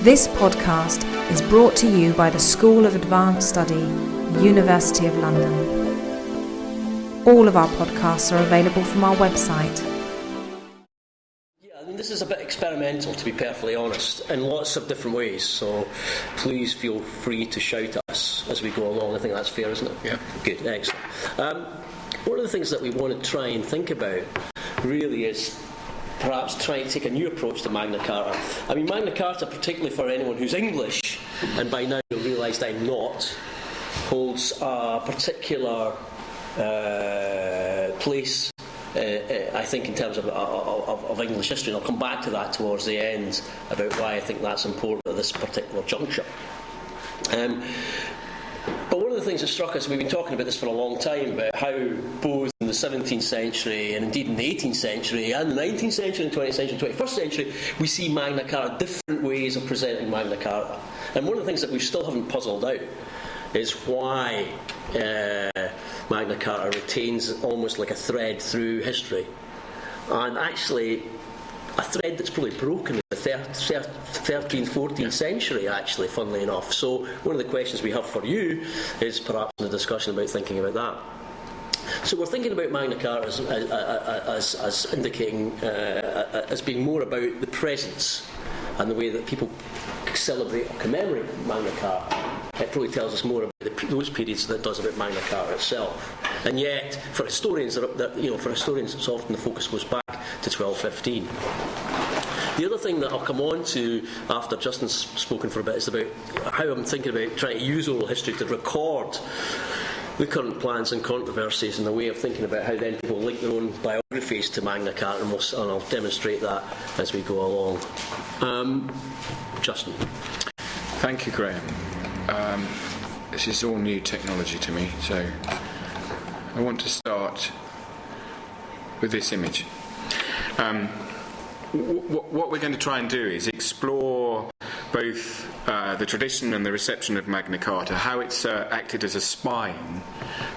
This podcast is brought to you by the School of Advanced Study, University of London. All of our podcasts are available from our website. Yeah, I mean, this is a bit experimental, to be perfectly honest, in lots of different ways, so please feel free to shout at us as we go along. I think that's fair, isn't it? Yeah. Good, excellent. One of the things that we want to try and think about really is perhaps try and take a new approach to Magna Carta. I mean, Magna Carta, particularly for anyone who's English, and by now you'll realise I'm not, holds a particular place, I think, in terms of English history, and I'll come back to that towards the end about why I think that's important at this particular juncture. But one of the things that struck us, we've been talking about this for a long time, about how both in the 17th century and indeed in the 18th century and the 19th century and 20th century and 21st century, we see Magna Carta, different ways of presenting Magna Carta. And one of the things that we still haven't puzzled out is why Magna Carta retains almost like a thread through history. And actually, a thread that's probably broken in the 13th, 14th century, actually, funnily enough. So one of the questions we have for you is perhaps in the discussion about thinking about that. So we're thinking about Magna Carta as indicating, as being more about the presence and the way that people celebrate or commemorate Magna Carta. It probably tells us more about those periods than it does about Magna Carta itself. And yet, for historians, it's often the focus goes back to 1215. The other thing that I'll come on to after Justin's spoken for a bit is about how I'm thinking about trying to use oral history to record the current plans and controversies, and the way of thinking about how then people link their own biographies to Magna Carta, and I'll demonstrate that as we go along. Justin. Thank you, Graham. This is all new technology to me, so I want to start with this image. What we're going to try and do is explore both the tradition and the reception of Magna Carta, how it's acted as a spine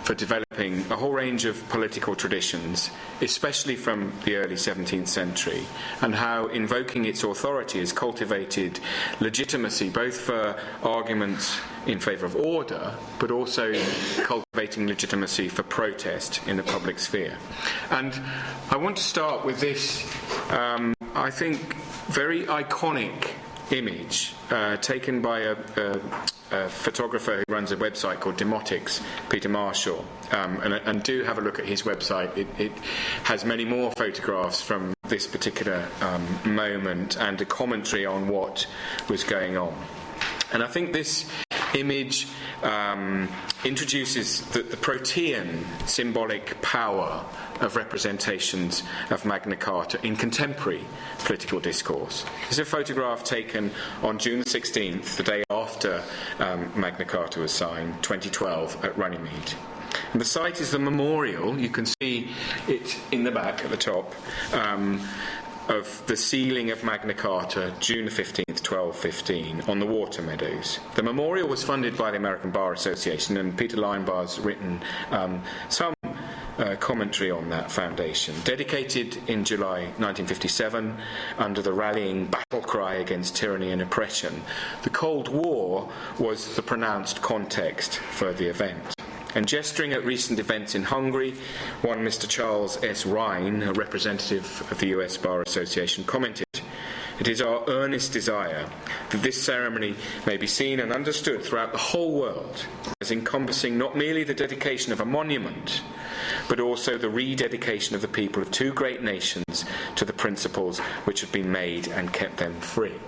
for developing a whole range of political traditions, especially from the early 17th century, and how invoking its authority has cultivated legitimacy both for arguments in favour of order, but also cultivating legitimacy for protest in the public sphere. And I want to start with this, I think, very iconic image taken by a photographer who runs a website called Demotics, Peter Marshall, and do have a look at his website. It has many more photographs from this particular moment and a commentary on what was going on. And I think this image introduces the protean symbolic power of representations of Magna Carta in contemporary political discourse. This is a photograph taken on June the 16th, the day after Magna Carta was signed, 2012, at Runnymede. And the site is the memorial, you can see it in the back at the top, of the sealing of Magna Carta, June 15th, 1215, on the Water Meadows. The memorial was funded by the American Bar Association, and Peter Linebar's written some commentary on that foundation. Dedicated in July 1957 under the rallying battle cry against tyranny and oppression, the Cold War was the pronounced context for the event. And gesturing at recent events in Hungary, one Mr. Charles S. Rhine, a representative of the US Bar Association, commented, "It is our earnest desire that this ceremony may be seen and understood throughout the whole world as encompassing not merely the dedication of a monument, but also the rededication of the people of two great nations to the principles which have been made and kept them free."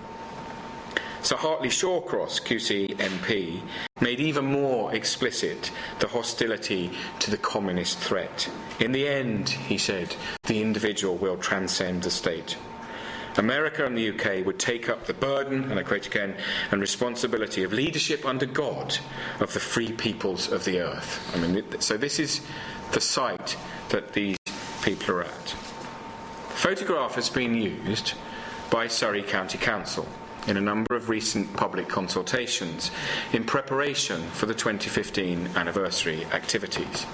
Sir Hartley Shawcross, QC MP, made even more explicit the hostility to the communist threat. "In the end," he said, "the individual will transcend the state. America and the UK would take up the burden," and I quote again, "and responsibility of leadership under God of the free peoples of the earth." I mean, so this is the site that these people are at. The photograph has been used by Surrey County Council in a number of recent public consultations in preparation for the 2015 anniversary activities.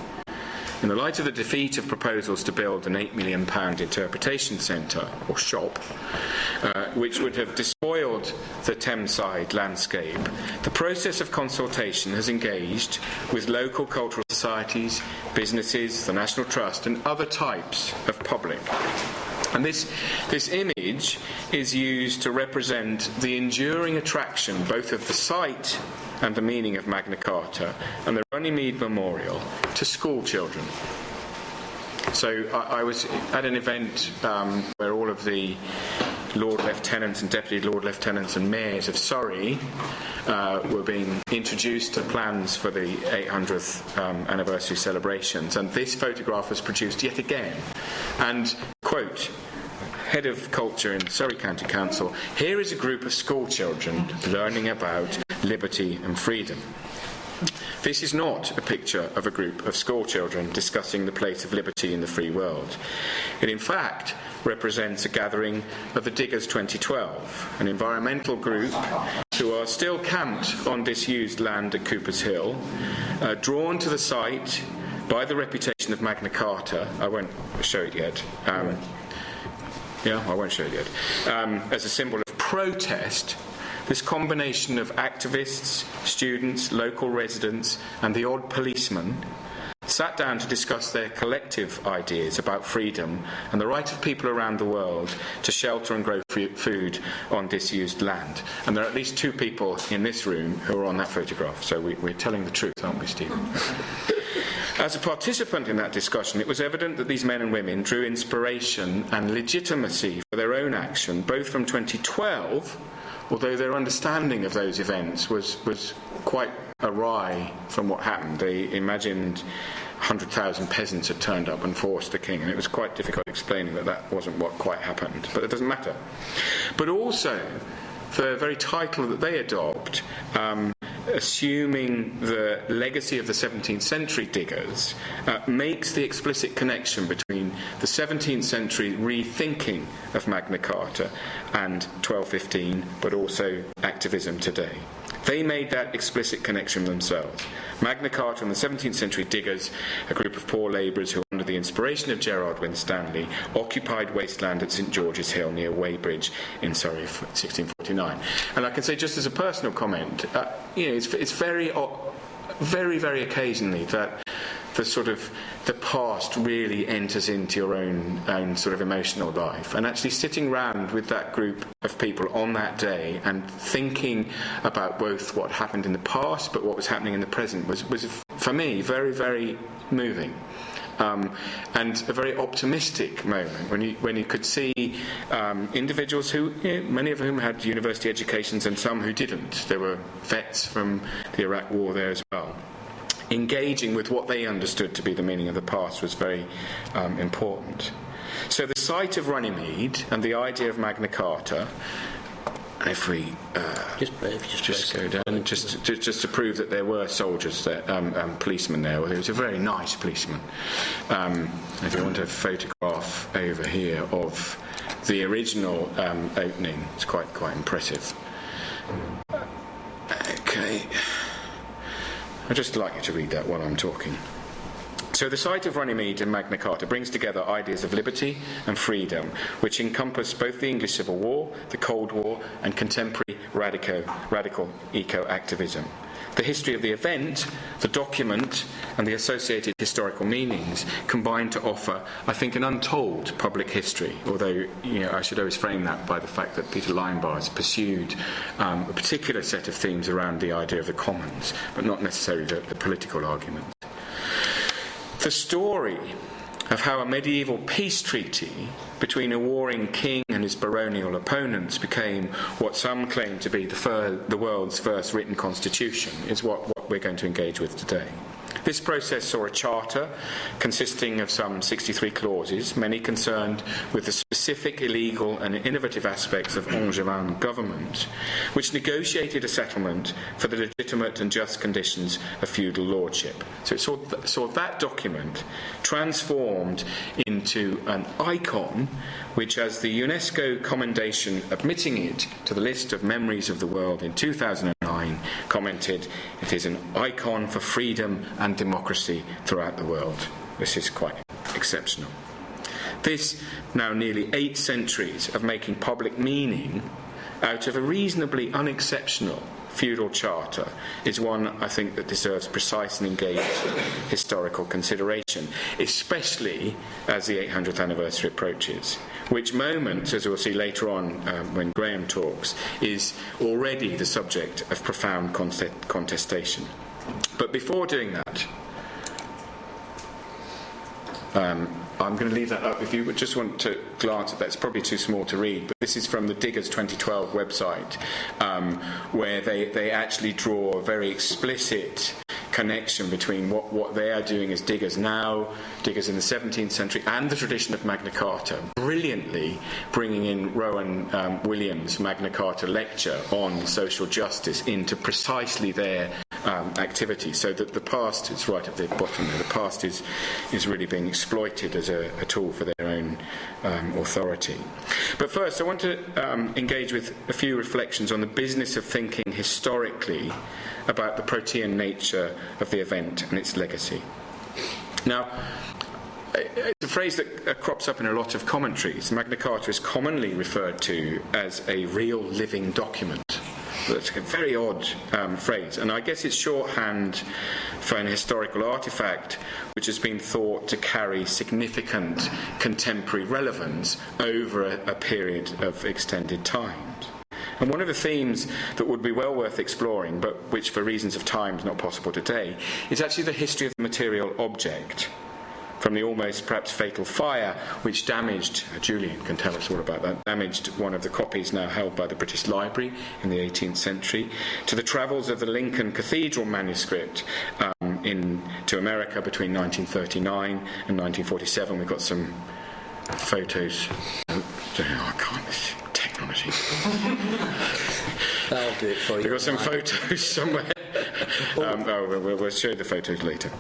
In the light of the defeat of proposals to build an £8 million interpretation centre, or shop, which would have despoiled the Thameside landscape, the process of consultation has engaged with local cultural societies, businesses, the National Trust, and other types of public. And this image is used to represent the enduring attraction both of the site and the meaning of Magna Carta and the Runnymede Memorial to school children. So I was at an event where all of the Lord Lieutenants and Deputy Lord Lieutenants and Mayors of Surrey were being introduced to plans for the 800th anniversary celebrations, and this photograph was produced yet again. And, quote, Head of Culture in Surrey County Council, "Here is a group of school children learning about liberty and freedom." This is not a picture of a group of school children discussing the place of liberty in the free world. It in fact represents a gathering of the Diggers 2012, an environmental group who are still camped on disused land at Cooper's Hill, drawn to the site by the reputation of Magna Carta. I won't show it yet. I won't show it yet. As a symbol of protest. This combination of activists, students, local residents, and the odd policeman sat down to discuss their collective ideas about freedom and the right of people around the world to shelter and grow food on disused land. And there are at least two people in this room who are on that photograph, so we're telling the truth, aren't we, Stephen? As a participant in that discussion, it was evident that these men and women drew inspiration and legitimacy for their own action, both from 2012, although their understanding of those events was quite awry from what happened. They imagined 100,000 peasants had turned up and forced the king, and it was quite difficult explaining that wasn't what quite happened, but it doesn't matter. But also, the very title that they adopt, assuming the legacy of the 17th century diggers, makes the explicit connection between the 17th century rethinking of Magna Carta and 1215, but also activism today. They made that explicit connection themselves. Magna Carta and the 17th century diggers, a group of poor labourers who, under the inspiration of Gerard Winstanley, occupied wasteland at St George's Hill near Weybridge in Surrey, 1649. And I can say, just as a personal comment, it's very, very occasionally that the past really enters into your own sort of emotional life, and actually sitting round with that group of people on that day and thinking about both what happened in the past but what was happening in the present was for me very, very moving. And a very optimistic moment when you could see individuals who, many of whom had university educations and some who didn't. There were vets from the Iraq War there as well. Engaging with what they understood to be the meaning of the past was very important. So the site of Runnymede and the idea of Magna Carta, and if we just go down, just to prove that there were soldiers there, policemen there. Well, there was a very nice policeman. If you want a photograph over here of the original opening, it's quite impressive. Okay. I'd just like you to read that while I'm talking. So the site of Runnymede and Magna Carta brings together ideas of liberty and freedom, which encompass both the English Civil War, the Cold War, and contemporary radical eco-activism. The history of the event, the document, and the associated historical meanings combine to offer, I think, an untold public history, although I should always frame that by the fact that Peter Linebar has pursued a particular set of themes around the idea of the commons, but not necessarily the political argument. The story of how a medieval peace treaty between a warring king and his baronial opponents became what some claim to be the world's first written constitution is what we're going to engage with today. This process saw a charter consisting of some 63 clauses, many concerned with the specific illegal and innovative aspects of Angevin government, which negotiated a settlement for the legitimate and just conditions of feudal lordship. So it saw that document transformed into an icon which, as the UNESCO commendation admitting it to the list of memories of the world in 2009, commented, it is an icon for freedom and democracy throughout the world. This is quite exceptional. This, now nearly 8 centuries of making public meaning out of a reasonably unexceptional feudal charter, is one, I think, that deserves precise and engaged historical consideration, especially as the 800th anniversary approaches, which moment, as we'll see later on when Graham talks, is already the subject of profound contestation. But before doing that, I'm going to leave that up. If you would just want to glance at that, it's probably too small to read, but this is from the Diggers 2012 website, where they actually draw a very explicit connection between what they are doing as diggers now, diggers in the 17th century, and the tradition of Magna Carta, brilliantly bringing in Rowan Williams' Magna Carta lecture on social justice into precisely their activity, so that the past, it's right at the bottom there, the past is really being exploited as a tool for their own authority. But first, I want to engage with a few reflections on the business of thinking historically about the protean nature of the event and its legacy. Now, it's a phrase that crops up in a lot of commentaries. Magna Carta is commonly referred to as a real living document. That's a very odd phrase, and I guess it's shorthand for an historical artefact which has been thought to carry significant contemporary relevance over a period of extended time. And one of the themes that would be well worth exploring, but which for reasons of time is not possible today, is actually the history of the material object. From the almost perhaps fatal fire which damaged, Julian can tell us all about that, damaged one of the copies now held by the British Library in the 18th century, to the travels of the Lincoln Cathedral manuscript to America between 1939 and 1947. We've got some photos. I can't, this technology. I'll do it for you. We've got some photos somewhere. We'll show the photos later.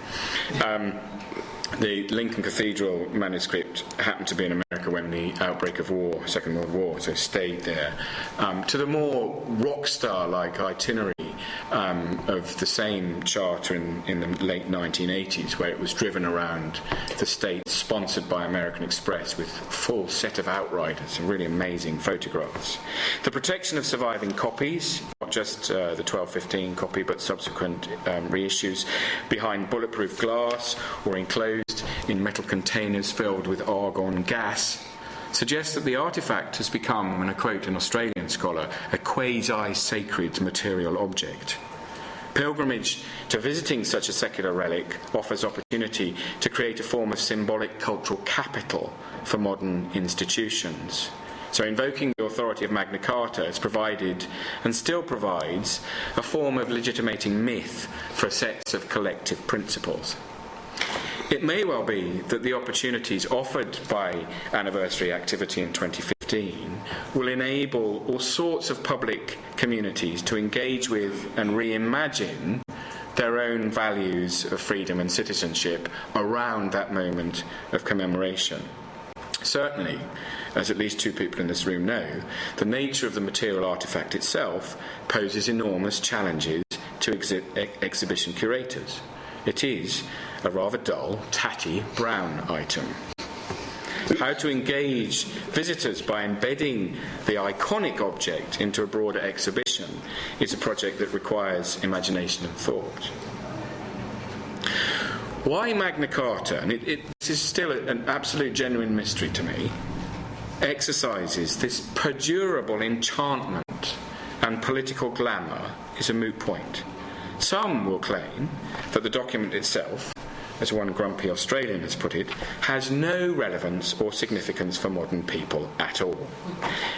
The Lincoln Cathedral manuscript happened to be in America when the outbreak of war, Second World War, so stayed there. To the more rock star-like itinerary of the same charter in the late 1980s, where it was driven around the States, sponsored by American Express, with a full set of outriders, some really amazing photographs. The protection of surviving copies, not just the 1215 copy, but subsequent reissues, behind bulletproof glass or enclosed in metal containers filled with argon gas, suggests that the artefact has become, and I quote an Australian scholar, a quasi-sacred material object. Pilgrimage to visiting such a secular relic offers opportunity to create a form of symbolic cultural capital for modern institutions. So invoking the authority of Magna Carta has provided, and still provides, a form of legitimating myth for sets of collective principles. It may well be that the opportunities offered by anniversary activity in 2015 will enable all sorts of public communities to engage with and reimagine their own values of freedom and citizenship around that moment of commemoration. Certainly, as at least 2 people in this room know, the nature of the material artefact itself poses enormous challenges to exhibition curators. It is a rather dull, tatty, brown item. How to engage visitors by embedding the iconic object into a broader exhibition is a project that requires imagination and thought. Why Magna Carta, and this is still an absolute genuine mystery to me, exercises this perdurable enchantment and political glamour is a moot point. Some will claim that the document itself, as one grumpy Australian has put it, has no relevance or significance for modern people at all.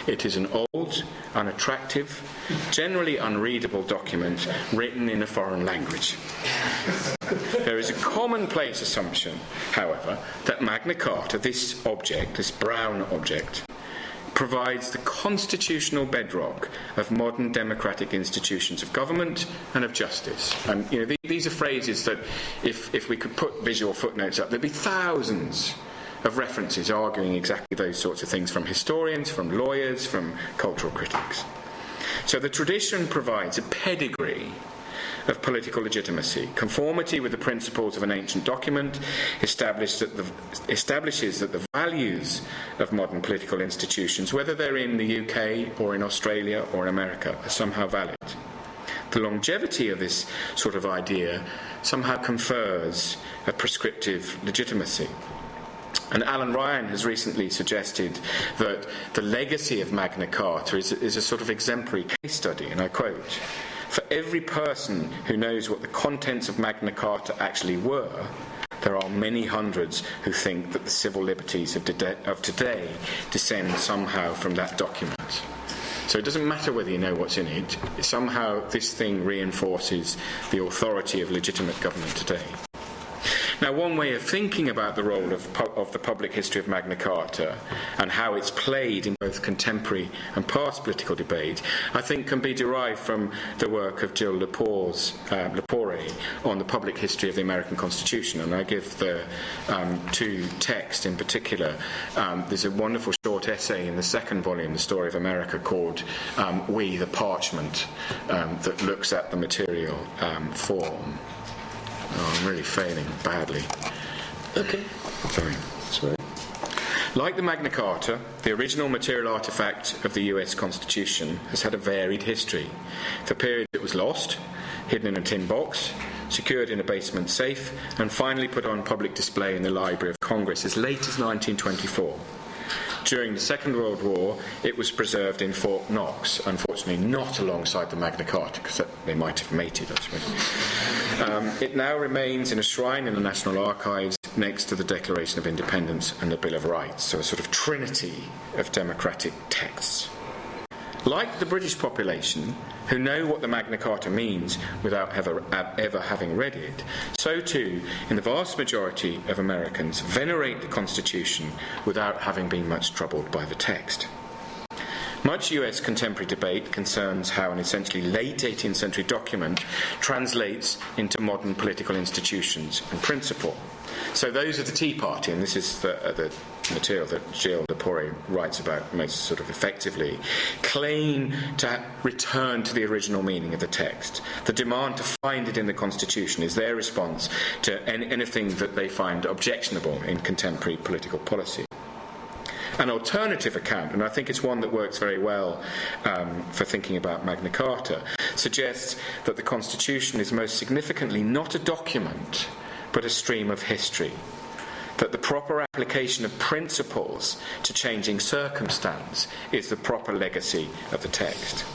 It is an old, unattractive, generally unreadable document written in a foreign language. There is a commonplace assumption, however, that Magna Carta, this object, this brown object, provides the constitutional bedrock of modern democratic institutions of government and of justice. And these are phrases that, if we could put visual footnotes up, there'd be thousands of references arguing exactly those sorts of things, from historians, from lawyers, from cultural critics. So the tradition provides a pedigree of political legitimacy. Conformity with the principles of an ancient document establishes that the values of modern political institutions, whether they're in the UK or in Australia or in America, are somehow valid. The longevity of this sort of idea somehow confers a prescriptive legitimacy. And Alan Ryan has recently suggested that the legacy of Magna Carta is a sort of exemplary case study, and I quote, "For every person who knows what the contents of Magna Carta actually were, there are many hundreds who think that the civil liberties of today descend somehow from that document." So it doesn't matter whether you know what's in it, somehow this thing reinforces the authority of legitimate government today. Now, one way of thinking about the role of the public history of Magna Carta and how it's played in both contemporary and past political debate, I think can be derived from the work of Jill Lepore on the public history of the American Constitution. And I give the two texts in particular. There's a wonderful short essay in the second volume, The Story of America, called We, the Parchment, that looks at the material form. Oh, I'm really failing badly. Okay. Sorry. Like the Magna Carta, the original material artefact of the US Constitution has had a varied history. For periods it was lost, hidden in a tin box, secured in a basement safe, and finally put on public display in the Library of Congress as late as 1924. During the Second World War, it was preserved in Fort Knox, unfortunately not alongside the Magna Carta, because they might have mated, I suppose. It now remains in a shrine in the National Archives next to the Declaration of Independence and the Bill of Rights, so a sort of trinity of democratic texts. Like the British population, who know what the Magna Carta means without ever having read it, so too, in the vast majority of Americans, venerate the Constitution without having been much troubled by the text. Much US contemporary debate concerns how an essentially late 18th century document translates into modern political institutions and principle. So those of the Tea Party, and this is the material that Jill Lepore writes about most sort of effectively, claim to return to the original meaning of the text. The demand to find it in the Constitution is their response to anything that they find objectionable in contemporary political policy. An alternative account, and I think it's one that works very well for thinking about Magna Carta, suggests that the Constitution is most significantly not a document, but a stream of history. That the proper application of principles to changing circumstance is the proper legacy of the text.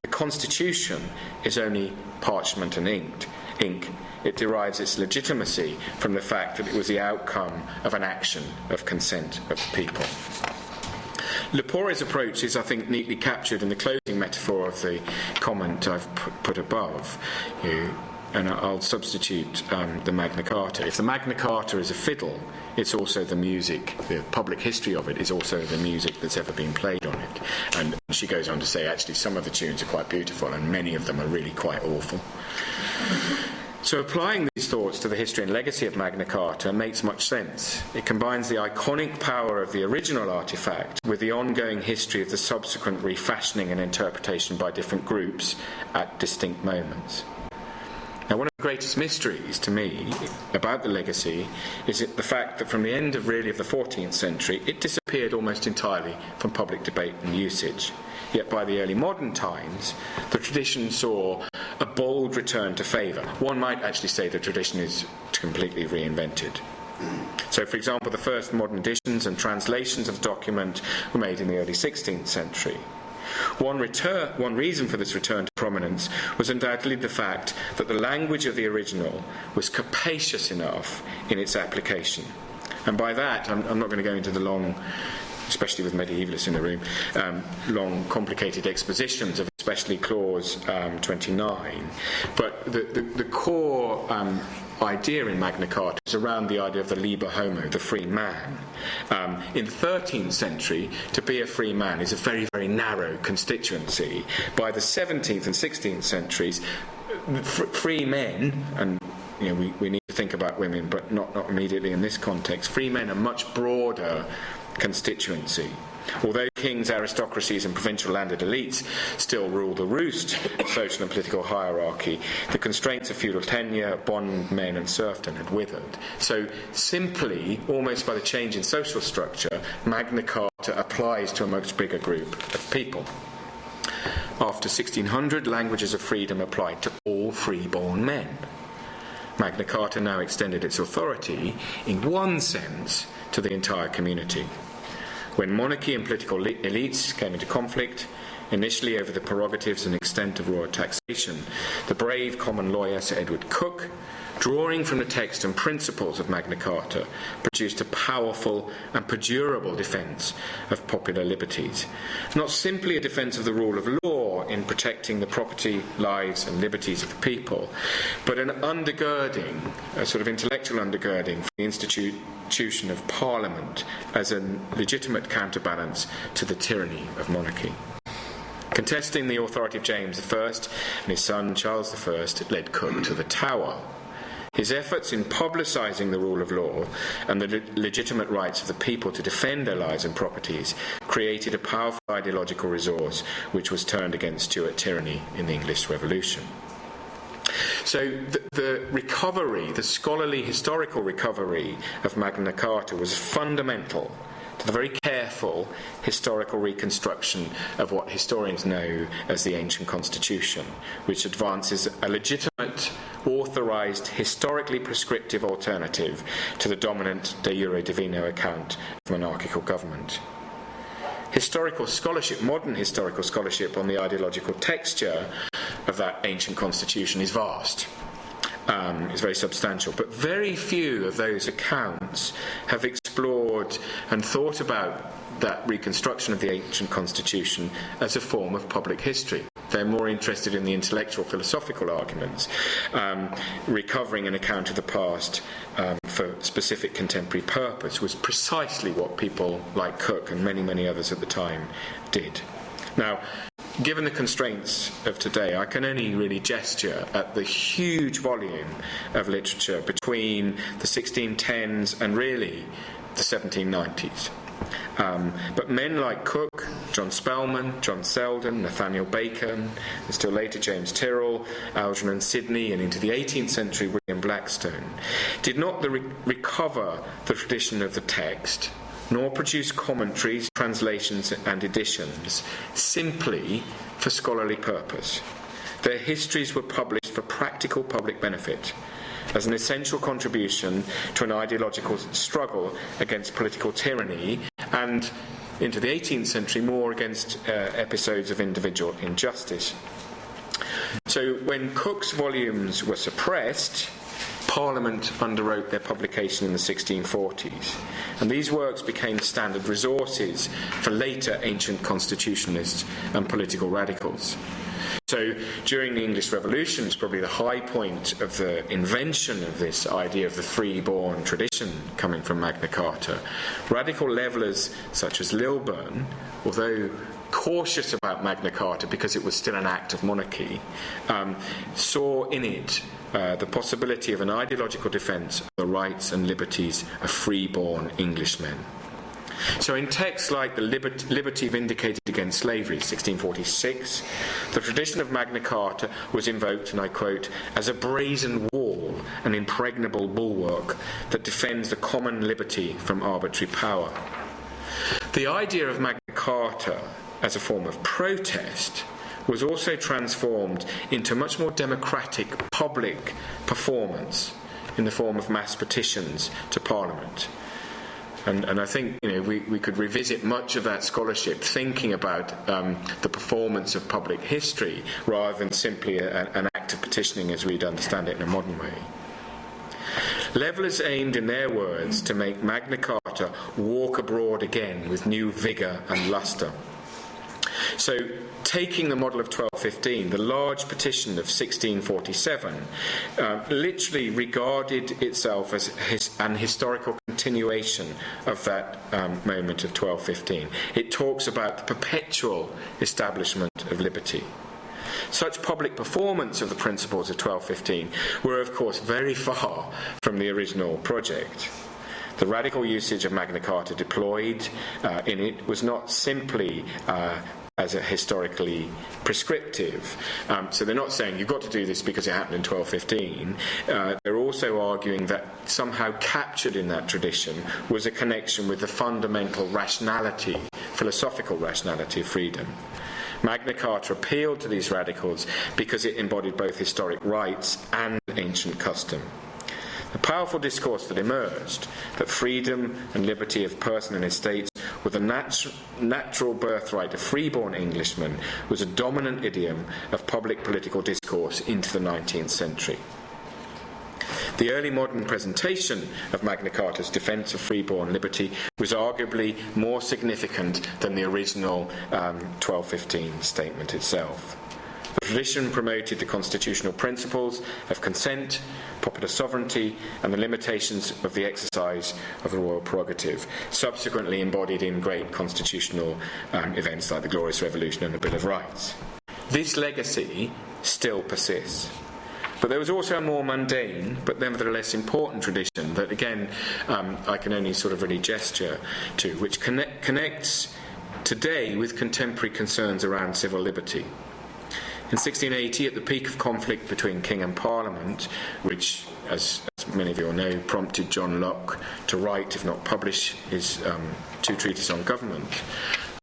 The Constitution is only parchment and ink. It derives its legitimacy from the fact that it was the outcome of an action of consent of the people. Lepore's approach is, I think, neatly captured in the closing metaphor of the comment I've put above. And I'll substitute the Magna Carta. If the Magna Carta is a fiddle, it's also the music, the public history of it is also the music that's ever been played on it. And she goes on to say, actually, some of the tunes are quite beautiful and many of them are really quite awful. So applying these thoughts to the history and legacy of Magna Carta makes much sense. It combines the iconic power of the original artefact with the ongoing history of the subsequent refashioning and interpretation by different groups at distinct moments. Now, one of the greatest mysteries to me about the legacy is the fact that from the end of the 14th century, it disappeared almost entirely from public debate and usage. Yet by the early modern times, the tradition saw a bold return to favour. One might actually say the tradition is completely reinvented. So, for example, the first modern editions and translations of the document were made in the early 16th century. One reason for this return to prominence was undoubtedly the fact that the language of the original was capacious enough in its application. And by that, I'm not going to go into the long, especially with medievalists in the room, long, complicated expositions of especially Clause 29. But the core idea in Magna Carta is around the idea of the liber homo, the free man. In the 13th century, to be a free man is a very, very narrow constituency. By the 17th and 16th centuries, free men, and we need to think about women, but not immediately in this context, free men are much broader constituency. Although kings, aristocracies and provincial landed elites still rule the roost of social and political hierarchy, the constraints of feudal tenure, bondmen and serfdom had withered. So simply, almost by the change in social structure, Magna Carta applies to a much bigger group of people. After 1600, languages of freedom applied to all free-born men. Magna Carta now extended its authority, in one sense, to the entire community. When monarchy and political elites came into conflict, initially over the prerogatives and extent of royal taxation, the brave common lawyer Sir Edward Coke, drawing from the text and principles of Magna Carta, produced a powerful and perdurable defence of popular liberties. Not simply a defence of the rule of law in protecting the property, lives and liberties of the people, but an undergirding, a sort of intellectual undergirding for the institution of Parliament as a legitimate counterbalance to the tyranny of monarchy. Contesting the authority of James I and his son Charles I led Coke to the Tower. His efforts in publicising the rule of law and the legitimate rights of the people to defend their lives and properties created a powerful ideological resource which was turned against Stuart tyranny in the English Revolution. So the recovery, the scholarly historical recovery of Magna Carta was fundamental to the very careful historical reconstruction of what historians know as the ancient constitution, which advances a legitimate, authorised, historically prescriptive alternative to the dominant de jure divino account of monarchical government. Historical scholarship, modern historical scholarship on the ideological texture of that ancient constitution is vast. Is very substantial, but very few of those accounts have explored and thought about that reconstruction of the ancient constitution as a form of public history. They're more interested in the intellectual philosophical arguments, recovering an account of the past for specific contemporary purpose was precisely what people like Coke and many, many others at the time did. Now, given the constraints of today, I can only really gesture at the huge volume of literature between the 1610s and really the 1790s. But men like Coke, John Spellman, John Selden, Nathaniel Bacon, and still later James Tyrrell, Algernon Sidney, and into the 18th century William Blackstone, did not recover the tradition of the text, nor produce commentaries, translations and editions simply for scholarly purpose. Their histories were published for practical public benefit, as an essential contribution to an ideological struggle against political tyranny and, into the 18th century, more against episodes of individual injustice. So when Cook's volumes were suppressed, Parliament underwrote their publication in the 1640s, and these works became standard resources for later ancient constitutionalists and political radicals. So during the English Revolution, it's probably the high point of the invention of this idea of the free-born tradition coming from Magna Carta. Radical levellers such as Lilburne, although cautious about Magna Carta because it was still an act of monarchy, saw in it the possibility of an ideological defence of the rights and liberties of free-born Englishmen. So in texts like the Liberty Vindicated Against Slavery, 1646, the tradition of Magna Carta was invoked, and I quote, as a brazen wall, an impregnable bulwark that defends the common liberty from arbitrary power. The idea of Magna Carta as a form of protest was also transformed into much more democratic public performance in the form of mass petitions to Parliament. And I think we could revisit much of that scholarship thinking about the performance of public history rather than simply an act of petitioning as we'd understand it in a modern way. Levellers aimed, in their words, to make Magna Carta walk abroad again with new vigour and lustre. So, taking the model of 1215, the large petition of 1647 literally regarded itself as an historical continuation of that moment of 1215. It talks about the perpetual establishment of liberty. Such public performance of the principles of 1215 were, of course, very far from the original project. The radical usage of Magna Carta deployed in it was not simply as a historically prescriptive. So they're not saying you've got to do this because it happened in 1215. They're also arguing that somehow captured in that tradition was a connection with the fundamental rationality, philosophical rationality of freedom. Magna Carta appealed to these radicals because it embodied both historic rights and ancient custom. The powerful discourse that emerged, that freedom and liberty of person and estates were the natural birthright of freeborn Englishmen, was a dominant idiom of public political discourse into the 19th century. The early modern presentation of Magna Carta's defence of freeborn liberty was arguably more significant than the original 1215 statement itself. The tradition promoted the constitutional principles of consent, popular sovereignty, and the limitations of the exercise of the royal prerogative, subsequently embodied in great constitutional events like the Glorious Revolution and the Bill of Rights. This legacy still persists. But there was also a more mundane, but nevertheless important tradition that, again, I can only sort of really gesture to, which connects today with contemporary concerns around civil liberty. In 1680, at the peak of conflict between King and Parliament, which, as many of you will know, prompted John Locke to write, if not publish, his two treatises on government,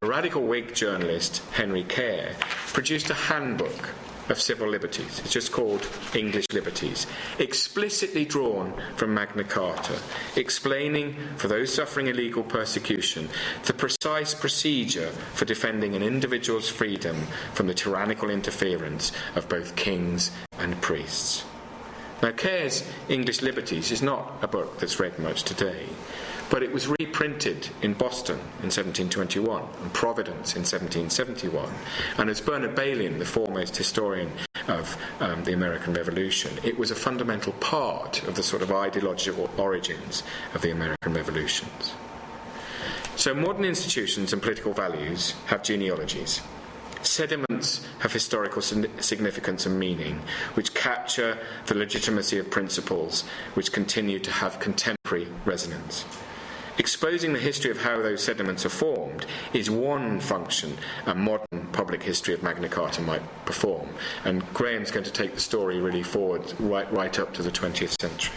the radical Whig journalist Henry Kerr produced a handbook of civil liberties. It's just called English Liberties, explicitly drawn from Magna Carta, explaining, for those suffering illegal persecution, the precise procedure for defending an individual's freedom from the tyrannical interference of both kings and priests. Now, Kerr's English Liberties is not a book that's read much today, but it was reprinted in Boston in 1721 and Providence in 1771. And as Bernard Bailyn, the foremost historian of the American Revolution, it was a fundamental part of the sort of ideological origins of the American revolutions. So modern institutions and political values have genealogies. Sediments have historical significance and meaning, which capture the legitimacy of principles which continue to have contemporary resonance. Exposing the history of how those sediments are formed is one function a modern public history of Magna Carta might perform. And Graham's going to take the story really forward right up to the 20th century.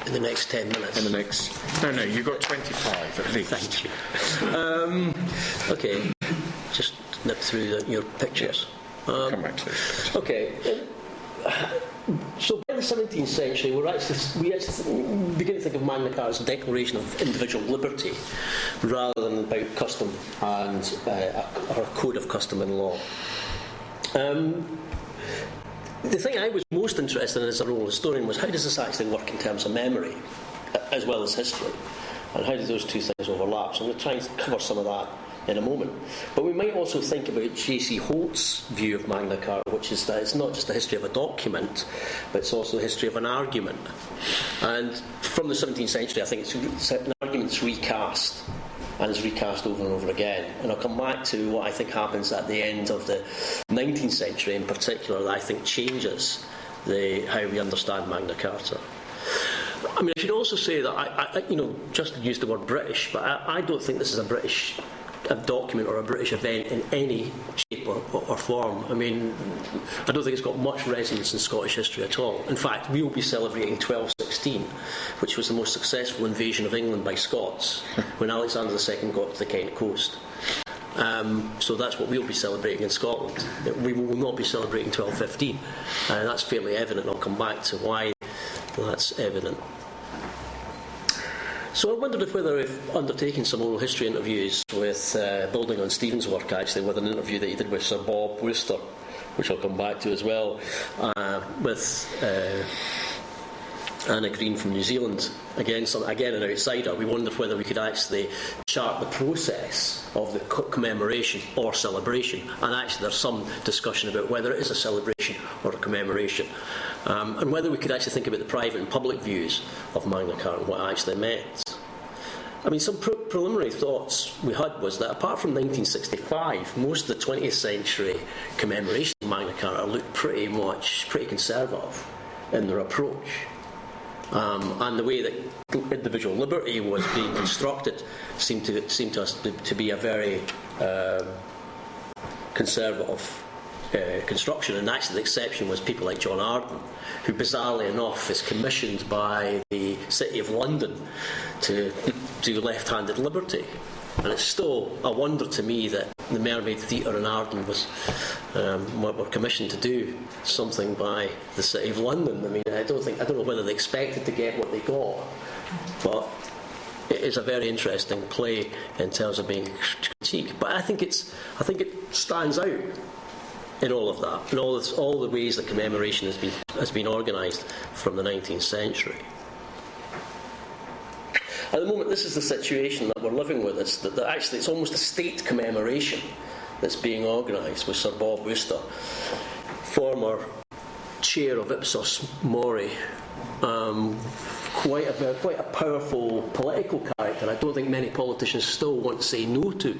In the next 10 minutes? No, you've got 25 at least. Thank you. Okay, just nip through your pictures. Come back to this. Okay. So by the 17th century, we actually begin to think of Magna Carta as a declaration of individual liberty rather than about custom and or a code of custom and law. The thing I was most interested in as a role historian was how does this actually work in terms of memory as well as history, and how do those two things overlap? So I'm going to try and cover some of that in a moment. But we might also think about J.C. Holt's view of Magna Carta, which is that it's not just the history of a document, but it's also the history of an argument. And from the 17th century, I think it's an argument that's recast, and is recast over and over again. And I'll come back to what I think happens at the end of the 19th century in particular that I think changes how we understand Magna Carta. I mean, I should also say that I just use the word British, but I don't think this is a document or a British event in any shape or form. I mean, I don't think it's got much resonance in Scottish history at all. In fact, we will be celebrating 1216, which was the most successful invasion of England by Scots when Alexander II got to the Kent coast. So that's what we'll be celebrating in Scotland. We will not be celebrating 1215. That's fairly evident. I'll come back to why that's evident. So I wondered whether if undertaking some oral history interviews with, building on Stephen's work actually, with an interview that he did with Sir Bob Worcester, which I'll come back to as well, with Anna Green from New Zealand, again an outsider, we wondered whether we could actually chart the process of the commemoration or celebration, and actually there's some discussion about whether it is a celebration or a commemoration, and whether we could actually think about the private and public views of Magna Carta and what it actually meant. I mean, some preliminary thoughts we had was that apart from 1965, most of the 20th century commemorations of Magna Carta looked pretty conservative in their approach. and the way that individual liberty was being constructed seemed to us to be a very conservative construction, and actually the exception was people like John Arden, who bizarrely enough is commissioned by the City of London to do left-handed liberty. And it's still a wonder to me that the Mermaid Theatre in Arden were commissioned to do something by the City of London. I mean, I don't know whether they expected to get what they got, but it is a very interesting play in terms of being critiqued. But I think it stands out in all of that, in all the ways that commemoration has been organised from the 19th century. At the moment, this is the situation that we're living with. It's that actually it's almost a state commemoration that's being organised with Sir Bob Worcester, former chair of Ipsos Mori, quite a powerful political character. I don't think many politicians still want to say no to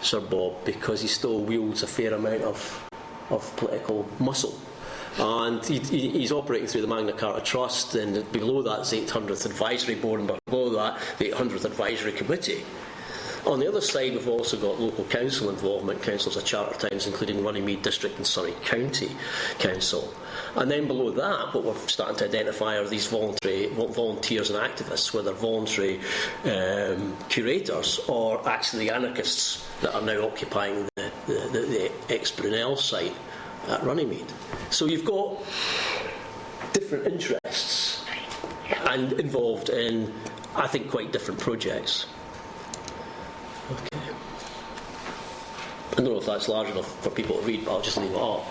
Sir Bob because he still wields a fair amount of political muscle. And he's operating through the Magna Carta Trust, and below that is the 800th Advisory Board, and below that the 800th Advisory Committee. On the other side, we've also got local council involvement, councils of charter towns, including Runnymede District and Surrey County Council. And then below that, what we're starting to identify are these volunteers and activists, whether voluntary curators or actually anarchists that are now occupying the ex-Brunel site at Runnymede. So you've got different interests and involved in, I think, quite different projects. Okay. I don't know if that's large enough for people to read, but I'll just leave it up.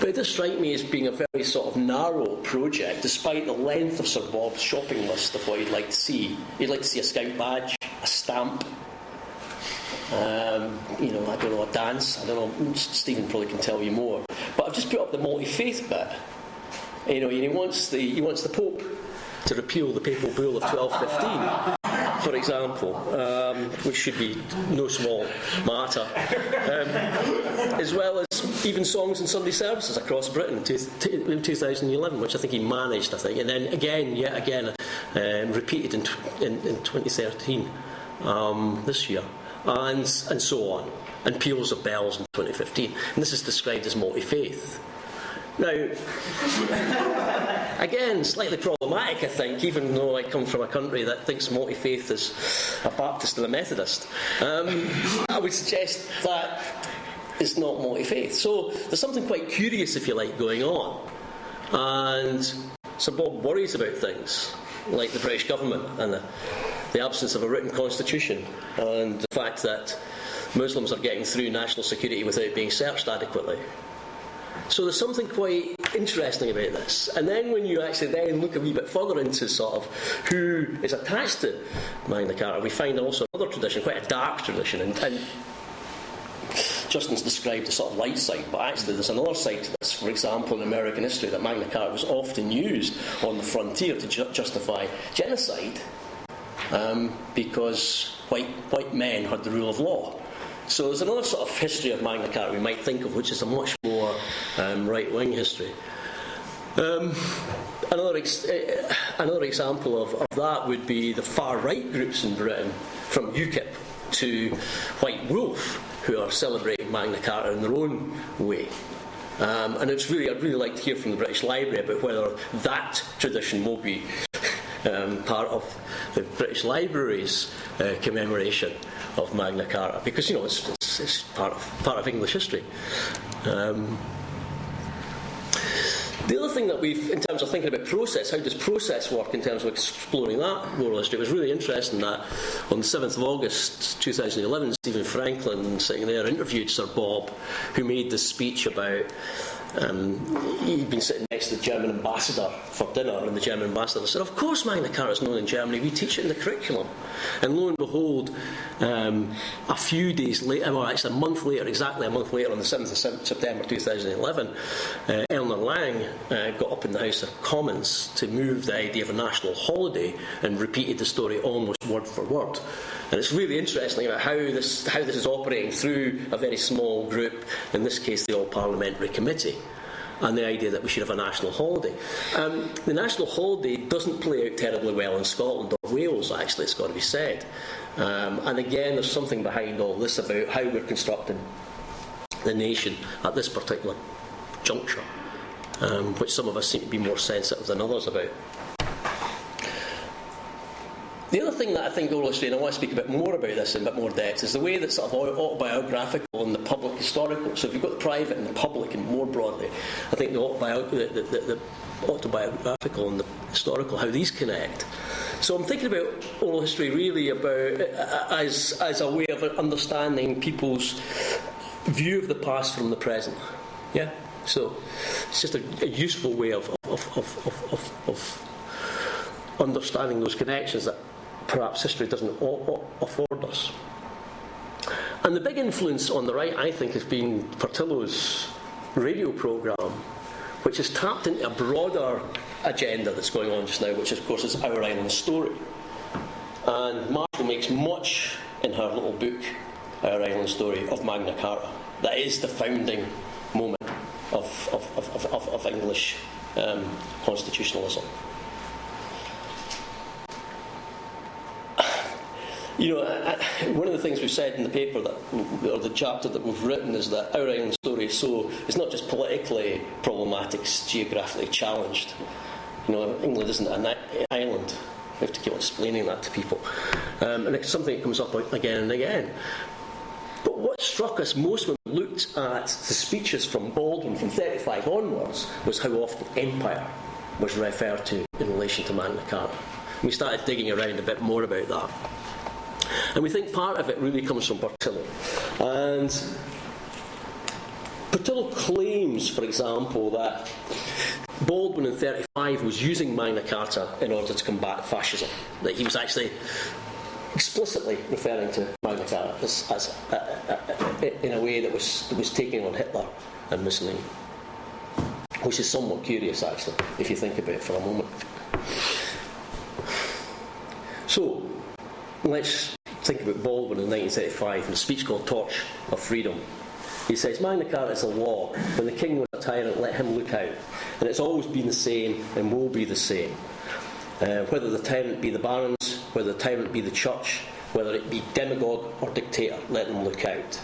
But it does strike me as being a very sort of narrow project, despite the length of Sir Bob's shopping list of what he'd like to see. He'd like to see a scout badge, a stamp, I don't know, a dance. I don't know, Stephen probably can tell you more. But I've just put up the multi-faith bit. And he wants the Pope to repeal the papal bull of 1215, for example, which should be no small matter, as well as even songs and Sunday services across Britain in 2011, which I think he managed, and then yet again, repeated in 2013, this year. And so on, and peals of bells in 2015. And this is described as multi-faith. Now, again, slightly problematic, I think, even though I come from a country that thinks multi-faith is a Baptist and a Methodist. I would suggest that it's not multi-faith. So there's something quite curious, if you like, going on. And Sir Bob worries about things like the British government and the absence of a written constitution, and the fact that Muslims are getting through national security without being searched adequately. So there's something quite interesting about this. And then when you actually then look a wee bit further into sort of who is attached to Magna Carta, we find also another tradition, quite a dark tradition, and Justin's described the sort of light side, but actually there's another side to this. For example, in American history, that Magna Carta was often used on the frontier to justify genocide, because white men had the rule of law. So there's another sort of history of Magna Carta we might think of, which is a much more right-wing history. Another example of that would be the far-right groups in Britain, from UKIP to White Wolf, who are celebrating Magna Carta in their own way. And I'd really like to hear from the British Library about whether that tradition will be part of the British Library's commemoration of Magna Carta, because it's part of English history. The other thing that in terms of thinking about process, how does process work in terms of exploring that oral history, it was really interesting that on the 7th of August 2011, Stephen Franklin, sitting there, interviewed Sir Bob, who made this speech about he'd been sitting next to the German ambassador for dinner, and the German ambassador said, "Of course Magna Carta is known in Germany, we teach it in the curriculum." And lo and behold, a few days later, well actually exactly a month later, on the 7th of September 2011, Eleanor Lang got up in the House of Commons to move the idea of a national holiday and repeated the story almost word for word. And it's really interesting about how this is operating through a very small group, in this case the All-Parliamentary Committee. and the idea that we should have a national holiday. The national holiday doesn't play out terribly well in Scotland or Wales, actually, it's got to be said. And again, there's something behind all this about how we're constructing the nation at this particular juncture, which some of us seem to be more sensitive than others about. The other thing that I think illustrates, and I want to speak a bit more about this in a bit more depth, is the way that sort of autobiographical and the public historical. So if you've got the private and the public, and more broadly, I think the autobiographical and the historical, how these connect. So I'm thinking about oral history really about as a way of understanding people's view of the past from the present. Yeah. So it's just a useful way of understanding those connections that perhaps history doesn't afford us. And the big influence on the right, I think, has been Portillo's radio programme, which has tapped into a broader agenda that's going on just now, which of course is Our Island Story. And Marshall makes much in her little book, Our Island Story, of Magna Carta. That is the founding moment of English constitutionalism. You know, one of the things we've said in the paper, or the chapter that we've written, is that Our Island Story is not just politically problematic, it's geographically challenged. You know, England isn't an island. We have to keep explaining that to people. And it's something that comes up again and again. But what struck us most when we looked at the speeches from Baldwin from 35 onwards was how often empire was referred to in relation to Magna Carta. And we started digging around a bit more about that. And we think part of it really comes from Portillo. And Portillo claims, for example, that Baldwin in 35 was using Magna Carta in order to combat fascism. That he was actually explicitly referring to Magna Carta as in a way that was taking on Hitler and Mussolini. Which is somewhat curious, actually, if you think about it for a moment. So, let's think about Baldwin in 1935 in a speech called Torch of Freedom. He says, Magna Carta is a law. When the king was a tyrant, let him look out. And it's always been the same and will be the same. Whether the tyrant be the barons, whether the tyrant be the church, whether it be demagogue or dictator, let them look out.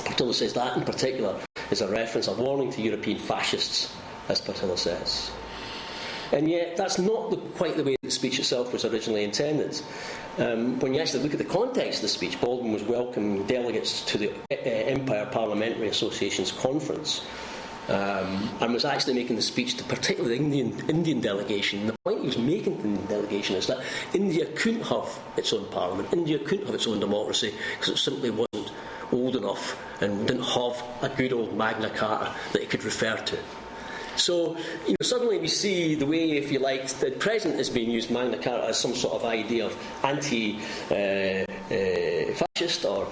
Portillo says that in particular is a reference, a warning to European fascists, as Portillo says. And yet, that's not quite the way the speech itself was originally intended. When you actually look at the context of the speech, Baldwin was welcoming delegates to the Empire Parliamentary Association's conference, and was actually making the speech to particularly the Indian delegation. And the point he was making to the Indian delegation is that India couldn't have its own parliament, India couldn't have its own democracy, because it simply wasn't old enough and didn't have a good old Magna Carta that it could refer to. So, suddenly we see the way, if you like, the present is being used, Magna Carta, as some sort of idea of anti-fascist or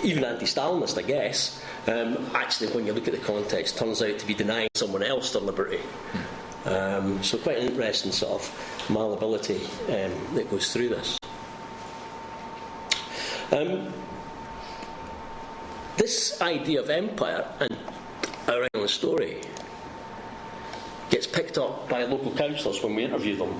even anti-Stalinist, I guess. Actually, when you look at the context, turns out to be denying someone else their liberty. So quite an interesting sort of malleability that goes through this. This idea of empire and Our Island Story gets picked up by local councillors when we interview them,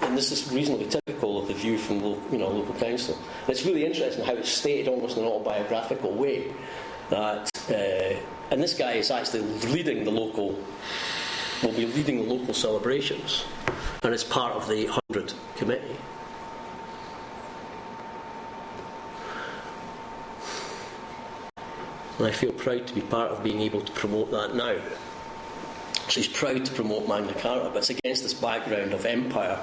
and this is reasonably typical of the view from local council. And it's really interesting how it's stated almost in an autobiographical way that, and this guy is actually will be leading the local celebrations, and it's part of the 100 committee. And I feel proud to be part of being able to promote that now. So he's proud to promote Magna Carta, but it's against this background of empire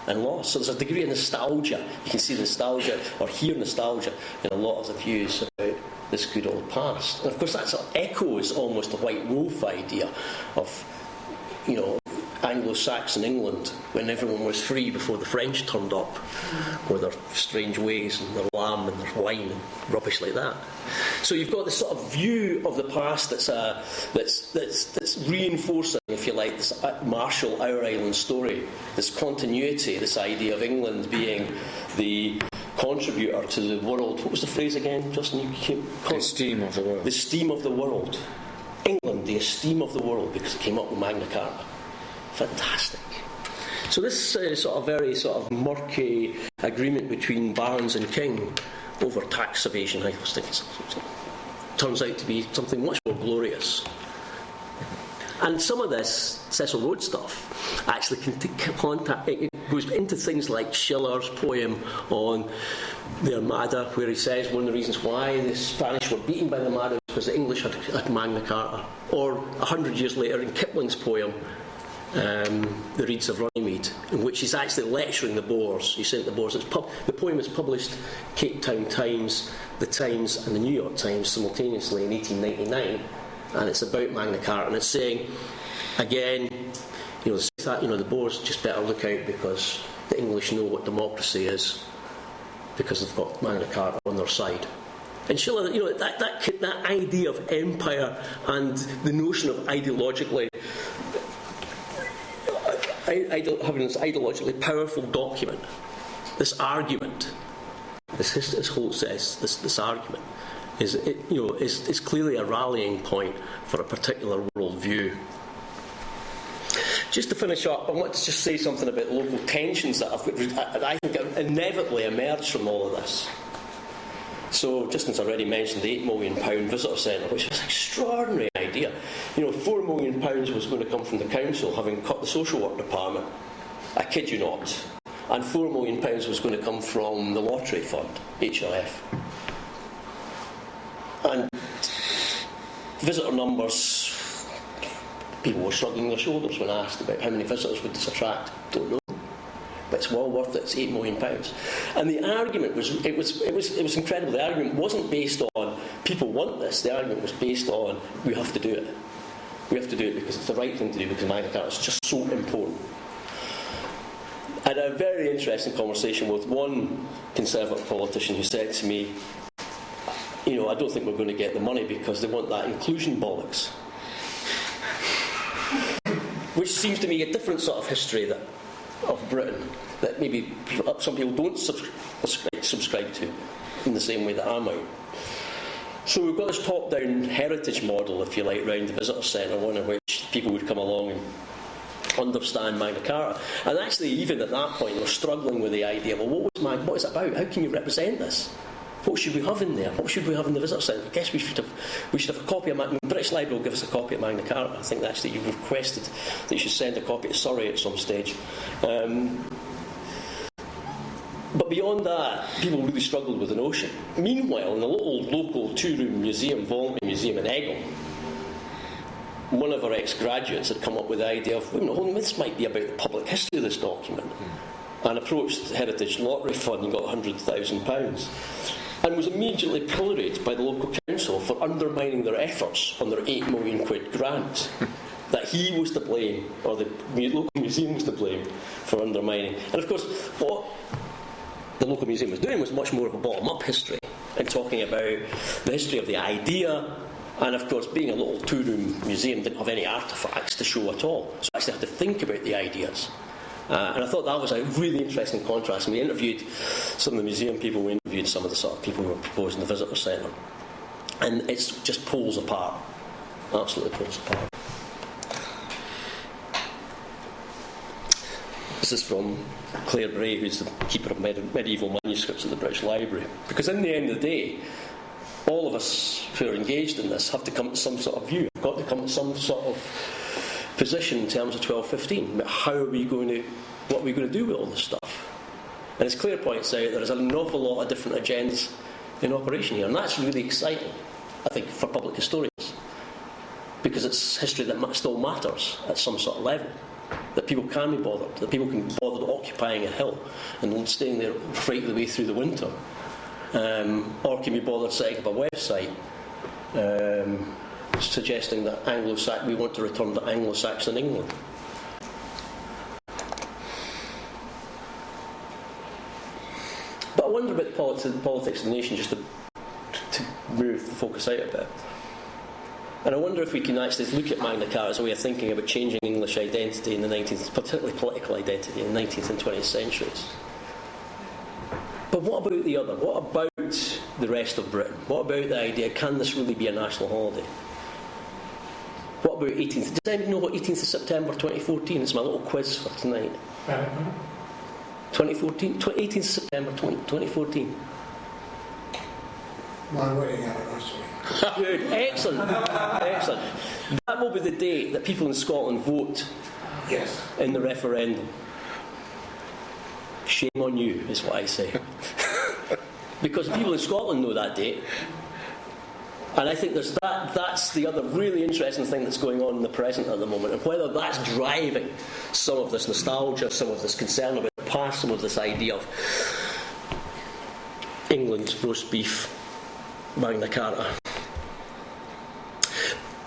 and loss. So there's a degree of nostalgia. You can see nostalgia, or hear nostalgia, in a lot of the views about this good old past. And of course that sort of echoes almost the white wolf idea of, Anglo-Saxon England, when everyone was free before the French turned up with their strange ways and their lamb and their wine and rubbish like that. So you've got this sort of view of the past that's reinforcing, if you like, this Marshall Our Island Story, this continuity, this idea of England being the contributor to the world. What was the phrase again, Justin? The steam of the world. The steam of the world. England, the esteem of the world because it came up with Magna Carta. Fantastic. So this very murky agreement between barons and king over tax evasion, I was thinking, turns out to be something much more glorious. And some of this Cecil Rhodes stuff actually it goes into things like Schiller's poem on the Armada, where he says one of the reasons why the Spanish were beaten by the Armada was because the English had Magna Carta. Or 100 years later in Kipling's poem, The Reeds of Runnymede, in which he's actually lecturing the Boers. He sent the Boers. The poem is published Cape Town Times, The Times and the New York Times simultaneously in 1899, and it's about Magna Carta, and it's saying, again, the Boers just better look out because the English know what democracy is because they've got Magna Carta on their side. And Schiller, that idea of empire and the notion of having this ideologically powerful document, this argument, this argument is clearly a rallying point for a particular worldview. Just to finish up, I want to just say something about local tensions that I think have inevitably emerged from all of this. So, Justin's already mentioned the £8 million visitor centre, which was an extraordinary idea. £4 million was going to come from the council, having cut the social work department. I kid you not. And £4 million was going to come from the lottery fund, HLF. And visitor numbers, people were shrugging their shoulders when asked about how many visitors would this attract. Don't know. But it's well worth it. It's £8 million. And the argument was incredible. The argument wasn't based on people want this. The argument was based on we have to do it. We have to do it because it's the right thing to do, because Magna Carta is just so important. I had a very interesting conversation with one Conservative politician who said to me, I don't think we're going to get the money because they want that inclusion bollocks. Which seems to me a different sort of history of Britain that maybe some people don't subscribe to in the same way that I might. So we've got this top-down heritage model, if you like, around the visitor centre, one in which people would come along and understand Magna Carta. And actually, even at that point, we're struggling with the idea, well, what is it about? How can you represent this? What should we have in there? What should we have in the visitor centre? I guess we should have a copy of the British Library will give us a copy of Magna Carta. I think actually you've requested that you should send a copy to Surrey at some stage. But beyond that, people really struggled with the notion. Meanwhile, in a little local two-room voluntary museum in Egham, one of our ex-graduates had come up with the idea of, this might be about the public history of this document, and approached the Heritage Lottery Fund and got £100,000. And was immediately pilloried by the local council for undermining their efforts on their £8 million grant. That he was to blame, or the local museum was to blame, for undermining. And of course, what the local museum was doing was much more of a bottom-up history, and talking about the history of the idea. And of course, being a little two-room museum, didn't have any artefacts to show at all. So I actually had to think about the ideas. And I thought that was a really interesting contrast. And we interviewed some of the museum people, we interviewed some of the sort of people who were proposing the visitor centre. And it just pulls apart. Absolutely pulls apart. This is from Claire Bray, who's the keeper of medieval manuscripts at the British Library. Because in the end of the day, all of us who are engaged in this have to come to some sort of view. We've got to come to some sort of position in terms of 1215. What are we going to do with all this stuff? And as Claire points out, there's an awful lot of different agendas in operation here, and that's really exciting, I think, for public historians, because it's history that still matters at some sort of level, that people can be bothered, that people can be bothered occupying a hill and staying there right the way through the winter, or can be bothered setting up a website suggesting that we want to return to Anglo-Saxon England. But I wonder about the politics of the nation, just to move the focus out a bit. And I wonder if we can actually look at Magna Carta as a way of thinking about changing English identity in the 19th, particularly political identity in the 19th and 20th centuries. But what about the other? What about the rest of Britain? What about the idea, can this really be a national holiday? What about 18th? Does anybody know what 18th of September 2014? It's my little quiz for tonight. 2014? 18th of September 2014. My wedding anniversary. Good, excellent, excellent. That will be the date that people in Scotland vote Yes. in the referendum. Shame on you, is what I say. Because people in Scotland know that date. And I think there's that's the other really interesting thing that's going on in the present at the moment, and whether that's driving some of this nostalgia, some of this concern about the past, some of this idea of England, roast beef, Magna Carta.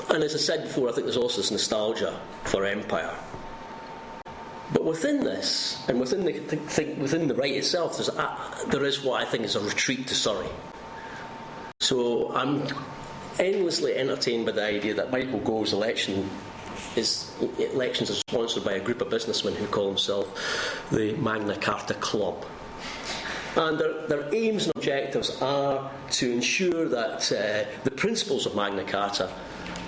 And as I said before, I think there's also this nostalgia for empire. But within this, and within the right itself, there is what I think is a retreat to Surrey. So I'm endlessly entertained by the idea that Michael Gove's elections are sponsored by a group of businessmen who call themselves the Magna Carta Club. And their aims and objectives are to ensure that the principles of Magna Carta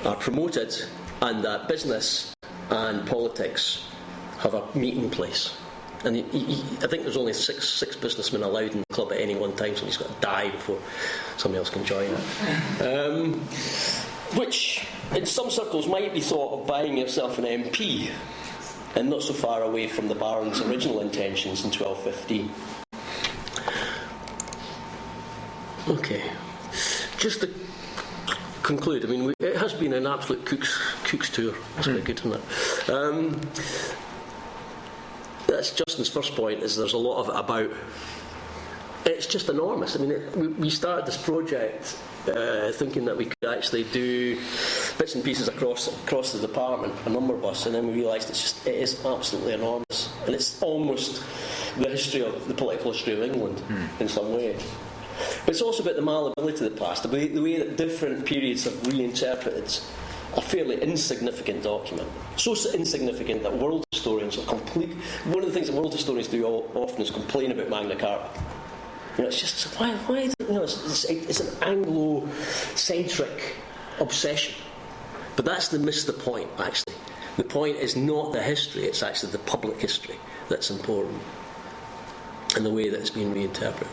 are promoted and that business and politics have a meeting place. And I think there's only six businessmen allowed in the club at any one time, so he's got to die before somebody else can join it. Which, in some circles, might be thought of buying yourself an MP, and not so far away from the Baron's original intentions in 1215. Okay, just to conclude, I mean, it has been an absolute cook's tour. That's quite good, isn't it? That's Justin's first point, is there's a lot of it about. It's just enormous. I mean, we started this project thinking that we could actually do bits and pieces across the department, a number of us, and then we realised it is absolutely enormous, and it's almost the political history of England in some way. But it's also about the malleability of the past, the way that different periods have reinterpreted a fairly insignificant document. So insignificant that world historians are complete. One of the things that world historians do often is complain about Magna Carta. You know, it's just why it's an Anglo-centric obsession. But that's missed the point. Actually, the point is not the history; it's actually the public history that's important, and the way that it's been reinterpreted.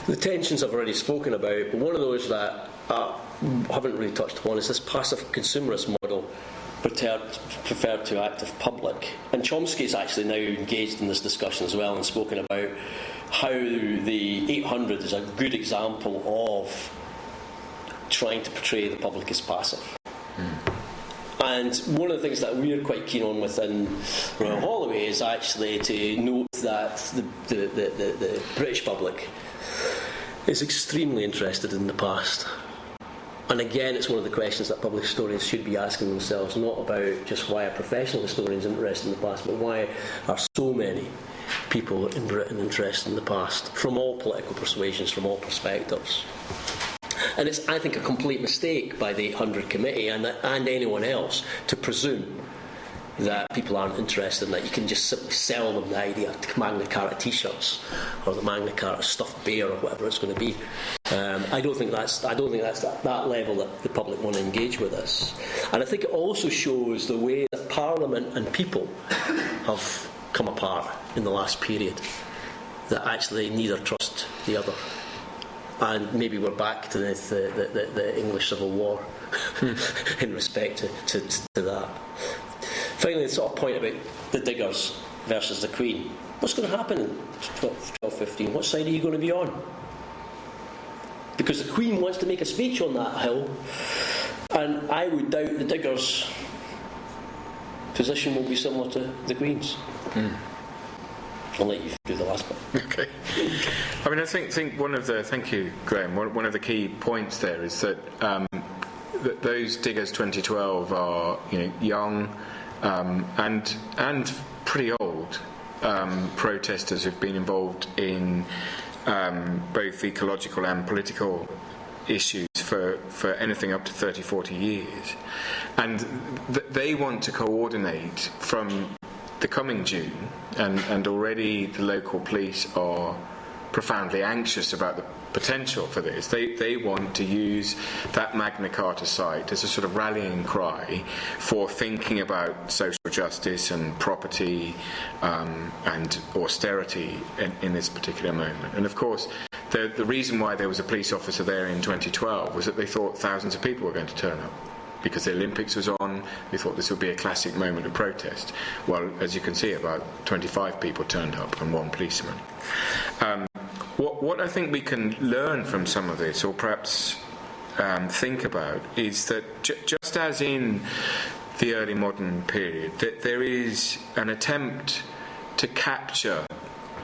The tensions I've already spoken about, but one of those that haven't really touched upon is this passive consumerist model preferred to active public. And Chomsky's actually now engaged in this discussion as well and spoken about how the 800 is a good example of trying to portray the public as passive. And one of the things that we're quite keen on within Royal Holloway is actually to note that the British public is extremely interested in the past. And again, it's one of the questions that public historians should be asking themselves, not about just why are professional historians interested in the past, but why are so many people in Britain interested in the past, from all political persuasions, from all perspectives. And it's, I think, a complete mistake by the 800 Committee and anyone else to presume that people aren't interested and that you can just simply sell them the idea of Magna Carta t-shirts or the Magna Carta stuffed bear or whatever it's going to be. I don't think that's that level that the public want to engage with us. And I think it also shows the way that Parliament and people have come apart in the last period, that actually neither trust the other. And maybe we're back to the English Civil War in respect to that. Finally, the sort of point about the diggers versus the Queen. What's going to happen in 1215? What side are you going to be on? Because the Queen wants to make a speech on that hill, and I would doubt the diggers' position will be similar to the Queen's. I'll let you do the last bit. Okay. I mean, I think one of the, thank you, Graham, one of the key points there is that, that those diggers 2012 are, young and pretty old protesters who've been involved in both ecological and political issues for anything up to 30, 40 years. And they want to coordinate from the coming June, and already the local police are profoundly anxious about potential for this. They want to use that Magna Carta site as a sort of rallying cry for thinking about social justice and property and austerity in this particular moment. And of course, the reason why there was a police officer there in 2012 was that they thought thousands of people were going to turn up. Because the Olympics was on, we thought this would be a classic moment of protest. Well, as you can see, about 25 people turned up and one policeman. What I think we can learn from some of this, or perhaps think about, is that just as in the early modern period, that there is an attempt to capture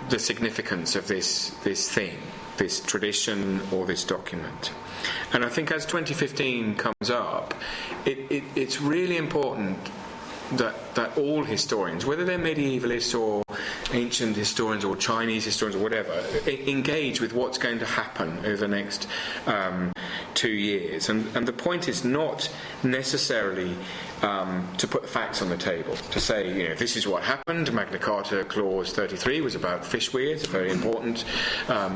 the significance of this thing, this tradition or this document. And I think as 2015 comes up, it's really important that all historians, whether they're medievalists or ancient historians or Chinese historians or whatever, engage with what's going to happen over the next 2 years. And the point is not necessarily to put the facts on the table, to say, this is what happened. Magna Carta Clause 33 was about fish weirs, a very important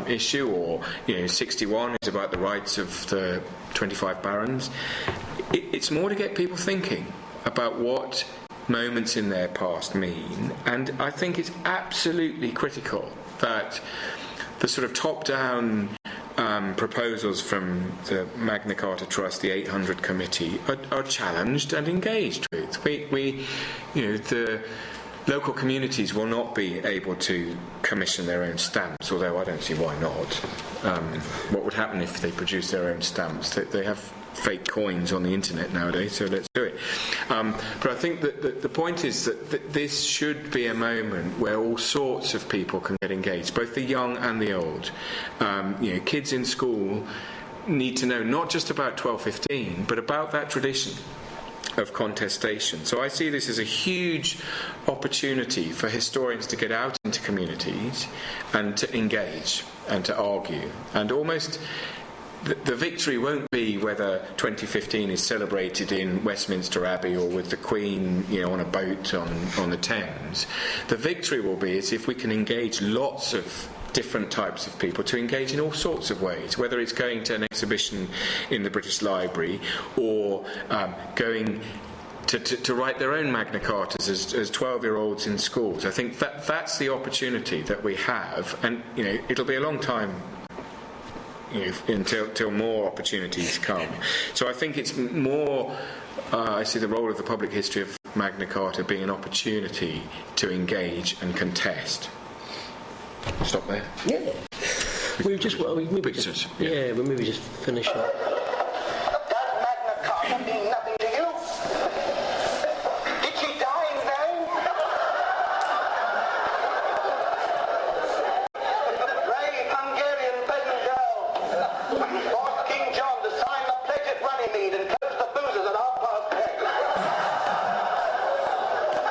issue, or 61 is about the rights of the 25 barons. It's more to get people thinking about what moments in their past mean, and I think it's absolutely critical that the sort of top-down proposals from the Magna Carta Trust, the 800 Committee, are challenged and engaged with. The local communities will not be able to commission their own stamps, although I don't see why not. What would happen if they produced their own stamps? They have fake coins on the internet nowadays, so let's do it. But I think that the point is that this should be a moment where all sorts of people can get engaged, both the young and the old. Kids in school need to know not just about 1215, but about that tradition of contestation. So I see this as a huge opportunity for historians to get out into communities and to engage and to argue, and almost the victory won't be whether 2015 is celebrated in Westminster Abbey or with the Queen, on a boat on the Thames. The victory will be is if we can engage lots of different types of people to engage in all sorts of ways, whether it's going to an exhibition in the British Library or going to write their own Magna Cartas as 12-year-olds in schools. I think that's the opportunity that we have, and it'll be a long time until more opportunities come. So I think it's more, I see the role of the public history of Magna Carta being an opportunity to engage and contest. Stop there. Yeah. We'll maybe just finish up. Does Magna Carta mean nothing to you? Did she die in vain? Brave Hungarian peasant girl forced King John to sign the pledge at Runnymede and close the boozers at 10:30.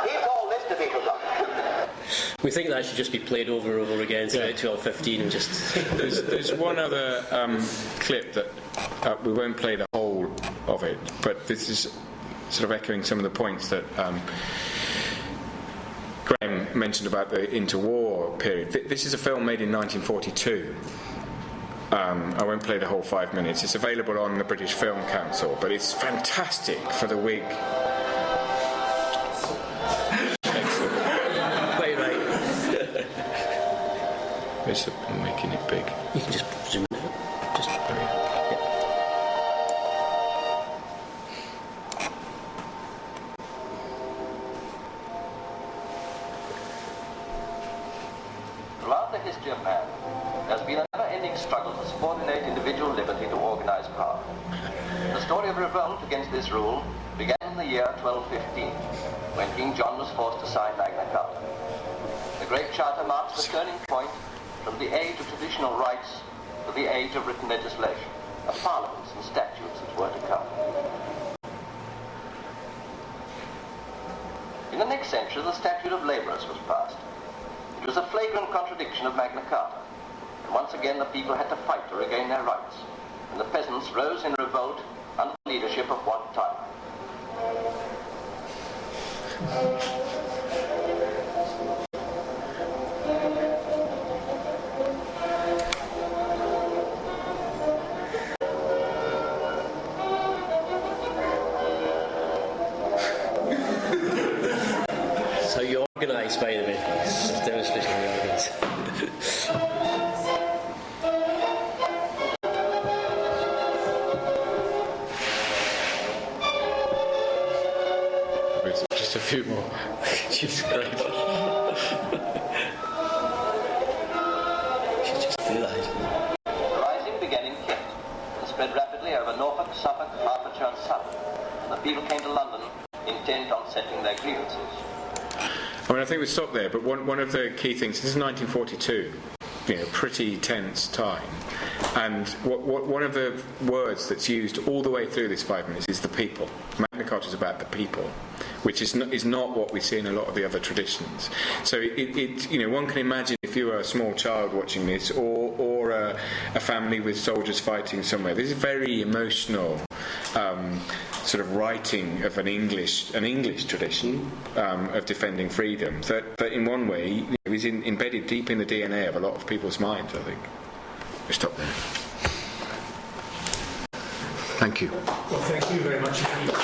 Is all this to be forgotten? We think that should just be played over and over again throughout 12:15 and just... There's one other clip that we won't play the whole of it, but this is sort of echoing some of the points that Graham mentioned about the interwar period. This is a film made in 1942. I won't play the whole 5 minutes. It's available on the British Film Council, but it's fantastic for the Whig. I'm making it big. You can just zoom it out. Just there. Yeah. Throughout the history of man, there's been a never-ending struggle to subordinate individual liberty to organized power. The story of revolt against this rule began in the year 1215, when King John was forced to sign Magna Carta. The Great Charter marks the turning point from the age of traditional rights to the age of written legislation, of parliaments and statutes which were to come. In the next century, the Statute of Labourers was passed. It was a flagrant contradiction of Magna Carta, and once again the people had to fight to regain their rights, and the peasants rose in revolt under the leadership of Wat Tyler. Organised, by the way. It's a demonstration of organised. Just a few more. She's great. Should just do that. The rising began in Kent and spread rapidly over Norfolk, Suffolk, Hertfordshire and Suffolk. And the people came to London intent on settling their grievances. I mean, I think we stop there, but one of the key things, this is 1942, pretty tense time, and one of the words that's used all the way through this 5 minutes is the people. Magna Carta is about the people, which is not what we see in a lot of the other traditions. So one can imagine if you were a small child watching this, or a family with soldiers fighting somewhere. This is very emotional. Sort of writing of an English tradition of defending freedom that in one way is embedded deep in the DNA of a lot of people's minds, I think. We'll stop there. Thank you. Well, thank you very much indeed.